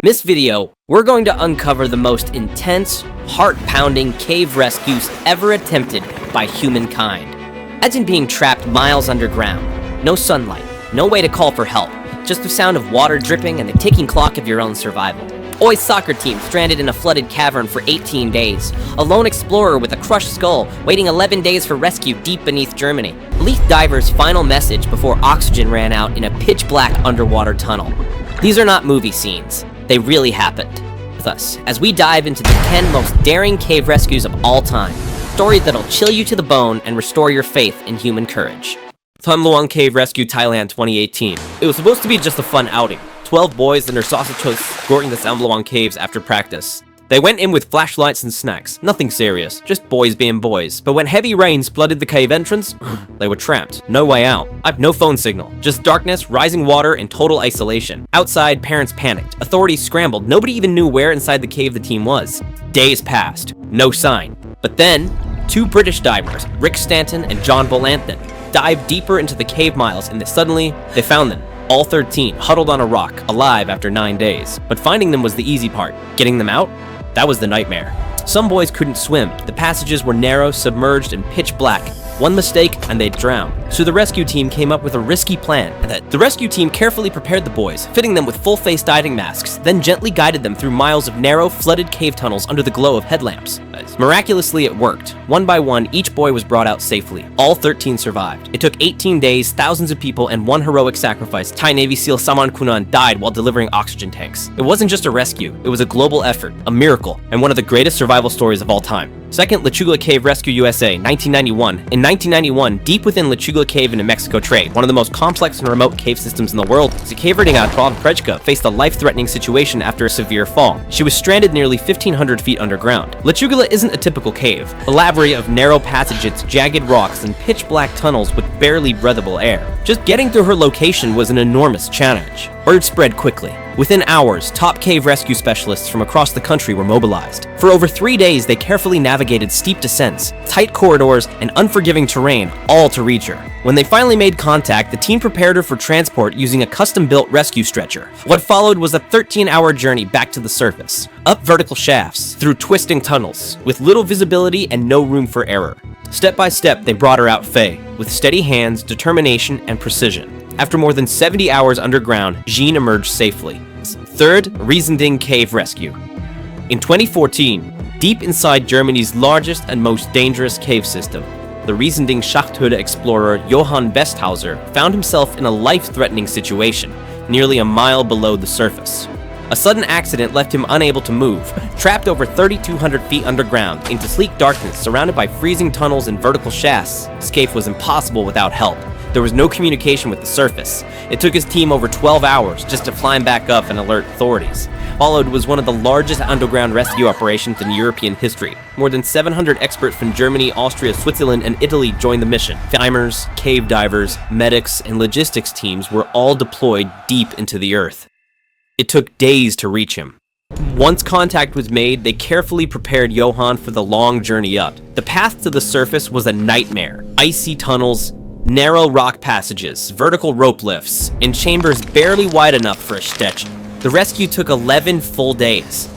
In this video, we're going to uncover the most intense, heart-pounding cave rescues ever attempted by humankind. Imagine being trapped miles underground. No sunlight, no way to call for help, just the sound of water dripping and the ticking clock of your own survival. Boys' soccer team stranded in a flooded cavern for 18 days. A lone explorer with a crushed skull waiting 11 days for rescue deep beneath Germany. Elite divers' final message before oxygen ran out in a pitch-black underwater tunnel. These are not movie scenes. They really happened. With us, as we dive into the 10 most daring cave rescues of all time. Stories that'll chill you to the bone and restore your faith in human courage. Tham Luang Cave Rescue, Thailand, 2018. It was supposed to be just a fun outing. 12 boys and their sausage hosts exploring the Tham Luang caves after practice. They went in with flashlights and snacks. Nothing serious, just boys being boys. But when heavy rains flooded the cave entrance, they were trapped. No way out. I've no phone signal. Just darkness, rising water, and total isolation. Outside, parents panicked. Authorities scrambled. Nobody even knew where inside the cave the team was. Days passed. No sign. But then, two British divers, Rick Stanton and John Bolanthan, dived deeper into the cave miles and suddenly, they found them. All 13, huddled on a rock, alive after 9 days. But finding them was the easy part. Getting them out? That was the nightmare. Some boys couldn't swim. The passages were narrow, submerged, and pitch black. One mistake, and they'd drown. So the rescue team came up with a risky plan. The rescue team carefully prepared the boys, fitting them with full-face diving masks, then gently guided them through miles of narrow, flooded cave tunnels under the glow of headlamps. Miraculously, it worked. One by one, each boy was brought out safely. All 13 survived. It took 18 days, thousands of people, and one heroic sacrifice. Thai Navy SEAL Saman Kunan died while delivering oxygen tanks. It wasn't just a rescue, it was a global effort, a miracle, and one of the greatest survival stories of all time. Second, Lechugla Cave Rescue USA, 1991. In 1991, deep within Lechugla Cave in New Mexico trade, one of the most complex and remote cave systems in the world, Zikaverdiga Prejka faced a life-threatening situation after a severe fall. She was stranded nearly 1,500 feet underground. Lechugla isn't a typical cave. A labyrinth of narrow passages, jagged rocks, and pitch-black tunnels with barely breathable air. Just getting to her location was an enormous challenge. Word spread quickly. Within hours, top cave rescue specialists from across the country were mobilized. For over 3 days, they carefully navigated steep descents, tight corridors, and unforgiving terrain, all to reach her. When they finally made contact, the team prepared her for transport using a custom-built rescue stretcher. What followed was a 13-hour journey back to the surface, up vertical shafts, through twisting tunnels, with little visibility and no room for error. Step by step, they brought her out Faye, with steady hands, determination, and precision. After more than 70 hours underground, Jean emerged safely. Third, Riesending Cave Rescue. In 2014, deep inside Germany's largest and most dangerous cave system, the Riesending Schachthöhle explorer Johann Besthauser found himself in a life-threatening situation, nearly a mile below the surface. A sudden accident left him unable to move, trapped over 3,200 feet underground into sleek darkness surrounded by freezing tunnels and vertical shafts. Escape was impossible without help. There was no communication with the surface. It took his team over 12 hours just to climb back up and alert authorities. Followed was one of the largest underground rescue operations in European history. More than 700 experts from Germany, Austria, Switzerland, and Italy joined the mission. Climbers, cave divers, medics, and logistics teams were all deployed deep into the earth. It took days to reach him. Once contact was made, they carefully prepared Johann for the long journey up. The path to the surface was a nightmare. Icy tunnels, narrow rock passages, vertical rope lifts, and chambers barely wide enough for a stretch. The rescue took 11 full days.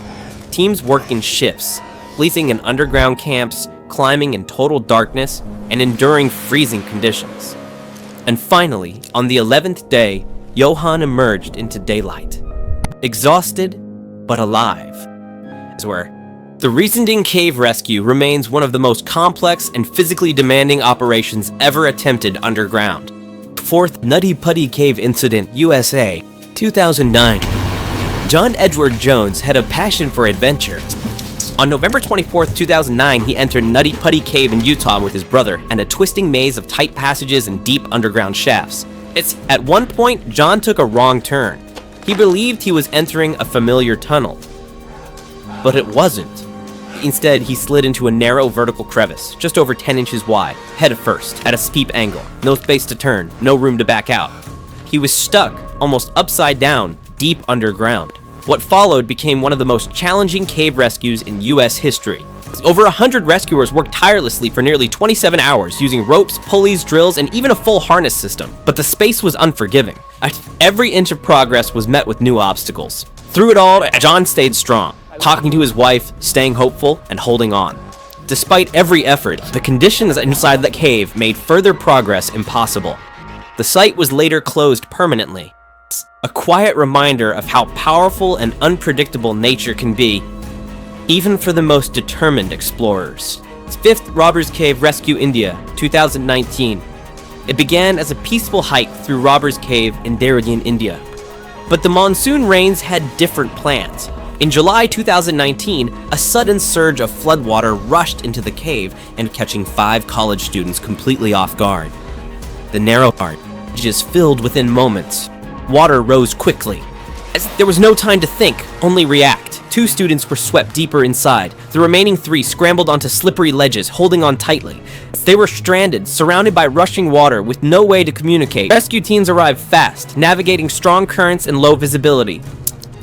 Teams worked in shifts, sleeping in underground camps, climbing in total darkness, and enduring freezing conditions. And finally, on the 11th day, Johann emerged into daylight. Exhausted, but alive. The Riesending Cave Rescue remains one of the most complex and physically demanding operations ever attempted underground. Fourth, Nutty Putty Cave Incident, USA, 2009. John Edward Jones had a passion for adventure. On November 24, 2009, he entered Nutty Putty Cave in Utah with his brother and a twisting maze of tight passages and deep underground shafts. At one point, John took a wrong turn. He believed he was entering a familiar tunnel, but it wasn't. Instead, he slid into a narrow vertical crevice, just over 10 inches wide, head first, at a steep angle. No space to turn, no room to back out. He was stuck, almost upside down, deep underground. What followed became one of the most challenging cave rescues in US history. Over 100 rescuers worked tirelessly for nearly 27 hours using ropes, pulleys, drills, and even a full harness system. But the space was unforgiving. Every inch of progress was met with new obstacles. Through it all, John stayed strong, talking to his wife, staying hopeful, and holding on. Despite every effort, the conditions inside the cave made further progress impossible. The site was later closed permanently. A quiet reminder of how powerful and unpredictable nature can be, even for the most determined explorers. 5th Robbers Cave Rescue India, 2019. It began as a peaceful hike through Robbers Cave in Darjeeling, India. But the monsoon rains had different plans. In July 2019, a sudden surge of floodwater rushed into the cave and catching 5 college students completely off guard. The narrow part just filled within moments. Water rose quickly. As there was no time to think, only react. 2 students were swept deeper inside. The remaining 3 scrambled onto slippery ledges, holding on tightly. They were stranded, surrounded by rushing water with no way to communicate. Rescue teams arrived fast, navigating strong currents and low visibility.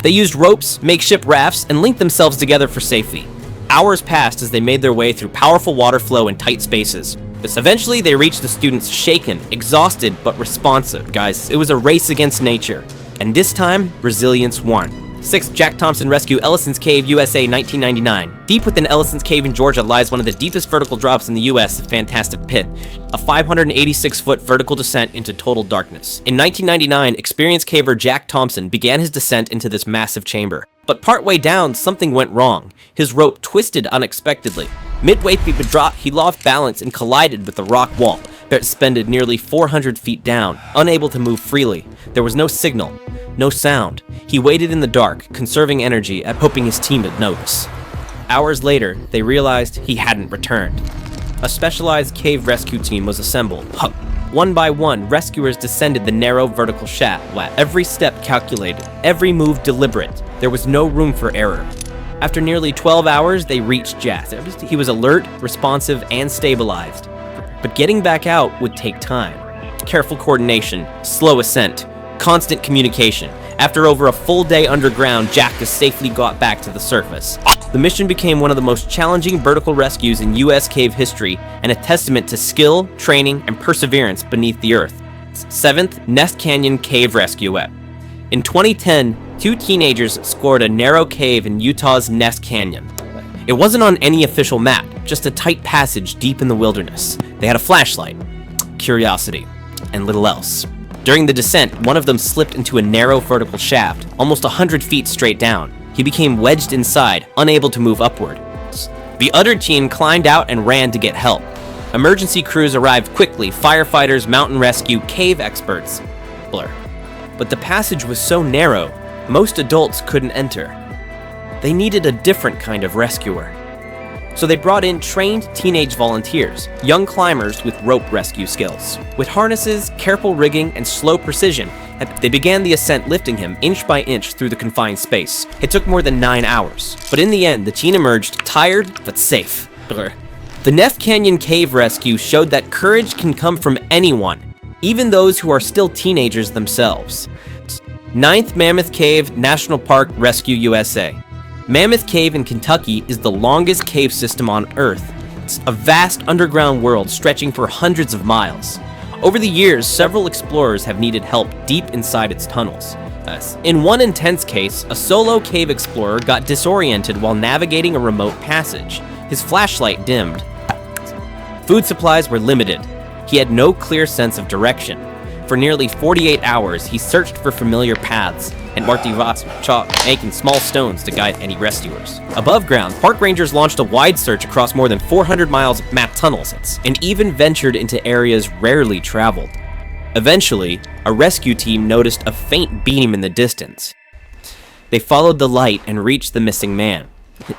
They used ropes, makeshift rafts, and linked themselves together for safety. Hours passed as they made their way through powerful water flow in tight spaces. Eventually, they reached the students shaken, exhausted, but responsive. Guys, it was a race against nature. And this time, resilience won. 6th Jack Thompson Rescue, Ellison's Cave, USA, 1999. Deep within Ellison's Cave in Georgia lies one of the deepest vertical drops in the US, the Fantastic Pit, a 586-foot vertical descent into total darkness. In 1999, experienced caver Jack Thompson began his descent into this massive chamber. But partway down, something went wrong. His rope twisted unexpectedly. Midway through the drop, he lost balance and collided with the rock wall, suspended nearly 400 feet down, unable to move freely. There was no signal, no sound. He waited in the dark, conserving energy and hoping his team would notice. Hours later, they realized he hadn't returned. A specialized cave rescue team was assembled. One by one, rescuers descended the narrow vertical shaft, every step calculated, every move deliberate. There was no room for error. After nearly 12 hours, they reached Jack. He was alert, responsive, and stabilized. But getting back out would take time. Careful coordination, slow ascent, constant communication. After over a full day underground, Jack has safely got back to the surface. The mission became one of the most challenging vertical rescues in US cave history and a testament to skill, training, and perseverance beneath the earth. 7th Nest Canyon Cave Rescue. In 2010, 2 teenagers explored a narrow cave in Utah's Nest Canyon. It wasn't on any official map, just a tight passage deep in the wilderness. They had a flashlight, curiosity, and little else. During the descent, one of them slipped into a narrow vertical shaft, almost 100 feet straight down. He became wedged inside, unable to move upward. The other team climbed out and ran to get help. Emergency crews arrived quickly, firefighters, mountain rescue, cave experts. But the passage was so narrow, most adults couldn't enter. They needed a different kind of rescuer. So they brought in trained teenage volunteers, young climbers with rope rescue skills. With harnesses, careful rigging, and slow precision, they began the ascent, lifting him inch by inch through the confined space. It took more than 9 hours, but in the end, the team emerged tired but safe. The Nest Canyon Cave Rescue showed that courage can come from anyone, even those who are still teenagers themselves. 9th Mammoth Cave National Park Rescue, USA. Mammoth Cave in Kentucky is the longest cave system on Earth. It's a vast underground world stretching for hundreds of miles. Over the years, several explorers have needed help deep inside its tunnels. In one intense case, a solo cave explorer got disoriented while navigating a remote passage. His flashlight dimmed. Food supplies were limited. He had no clear sense of direction. For nearly 48 hours, he searched for familiar paths and marked chalk, making small stones to guide any rescuers. Above ground, park rangers launched a wide search across more than 400 miles of mapped tunnels and even ventured into areas rarely traveled. Eventually, a rescue team noticed a faint beam in the distance. They followed the light and reached the missing man.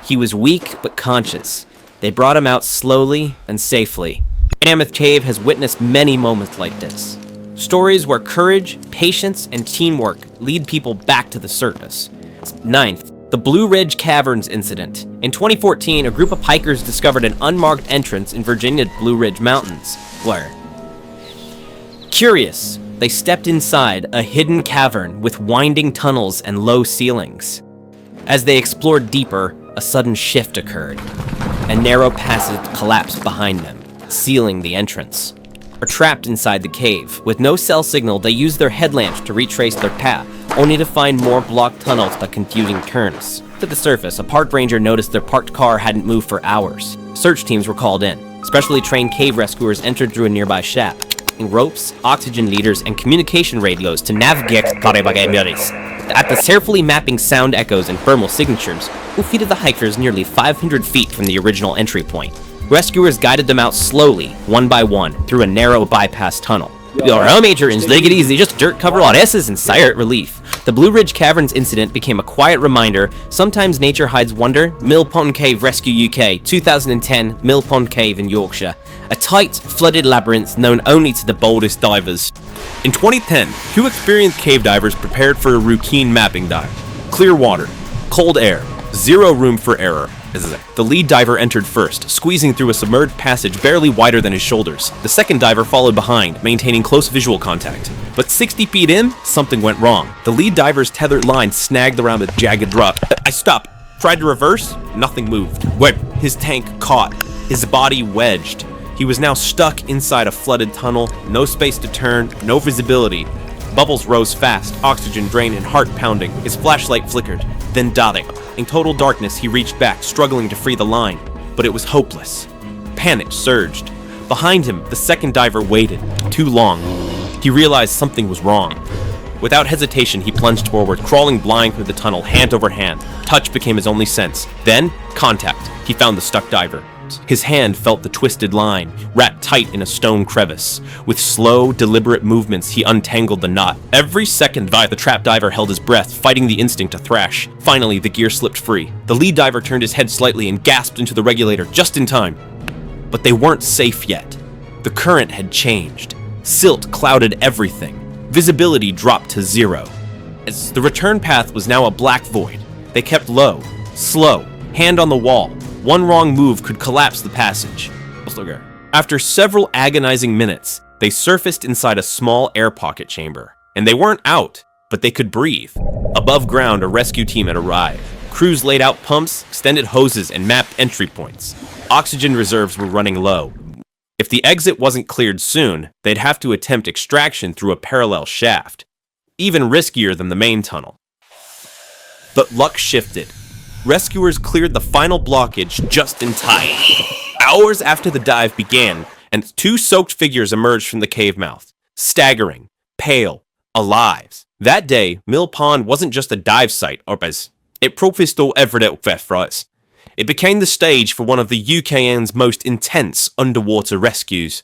He was weak but conscious. They brought him out slowly and safely. Mammoth Cave has witnessed many moments like this. Stories where courage, patience, and teamwork lead people back to the surface. 9th, the Blue Ridge Caverns Incident. In 2014, a group of hikers discovered an unmarked entrance in Virginia's Blue Ridge Mountains. Curious, they stepped inside a hidden cavern with winding tunnels and low ceilings. As they explored deeper, a sudden shift occurred. A narrow passage collapsed behind them, sealing the entrance. Are trapped inside the cave. With no cell signal, they used their headlamps to retrace their path, only to find more blocked tunnels by confusing turns. To the surface, a park ranger noticed their parked car hadn't moved for hours. Search teams were called in. Specially trained cave rescuers entered through a nearby shaft, using ropes, oxygen leaders, and communication radios to navigate at the carefully mapping sound echoes and thermal signatures, who feeded the hikers nearly 500 feet from the original entry point. Rescuers guided them out slowly, one by one, through a narrow bypass tunnel. Your major is take it easy, just dirt cover on S's and sigh at relief. The Blue Ridge Caverns incident became a quiet reminder sometimes nature hides wonder. Mill Pond Cave Rescue UK, 2010, Mill Pond Cave in Yorkshire. A tight, flooded labyrinth known only to the boldest divers. In 2010, two experienced cave divers prepared for a routine mapping dive. Clear water, cold air, zero room for error. The lead diver entered first, squeezing through a submerged passage barely wider than his shoulders. The second diver followed behind, maintaining close visual contact. But 60 feet in, something went wrong. The lead diver's tethered line snagged around a jagged rock. I stopped. Tried to reverse, nothing moved. His tank caught, his body wedged. He was now stuck inside a flooded tunnel, no space to turn, no visibility. Bubbles rose fast, oxygen drained and heart pounding. His flashlight flickered, then died. In total darkness, he reached back, struggling to free the line, but it was hopeless. Panic surged. Behind him, the second diver waited. Too long. He realized something was wrong. Without hesitation, he plunged forward, crawling blind through the tunnel, hand over hand. Touch became his only sense. Then, contact. He found the stuck diver. His hand felt the twisted line, wrapped tight in a stone crevice. With slow, deliberate movements, he untangled the knot. Every second, the trap diver held his breath, fighting the instinct to thrash. Finally, the gear slipped free. The lead diver turned his head slightly and gasped into the regulator just in time. But they weren't safe yet. The current had changed. Silt clouded everything. Visibility dropped to zero. As the return path was now a black void, they kept low, slow, hand on the wall. One wrong move could collapse the passage. After several agonizing minutes, they surfaced inside a small air pocket chamber. And they weren't out, but they could breathe. Above ground, a rescue team had arrived. Crews laid out pumps, extended hoses, and mapped entry points. Oxygen reserves were running low. If the exit wasn't cleared soon, they'd have to attempt extraction through a parallel shaft. Even riskier than the main tunnel. But luck shifted. Rescuers cleared the final blockage just in time. Hours after the dive began, and two soaked figures emerged from the cave mouth. Staggering, pale, alive. That day, Mill Pond wasn't just a dive site, it became the stage for one of the UKN's most intense underwater rescues.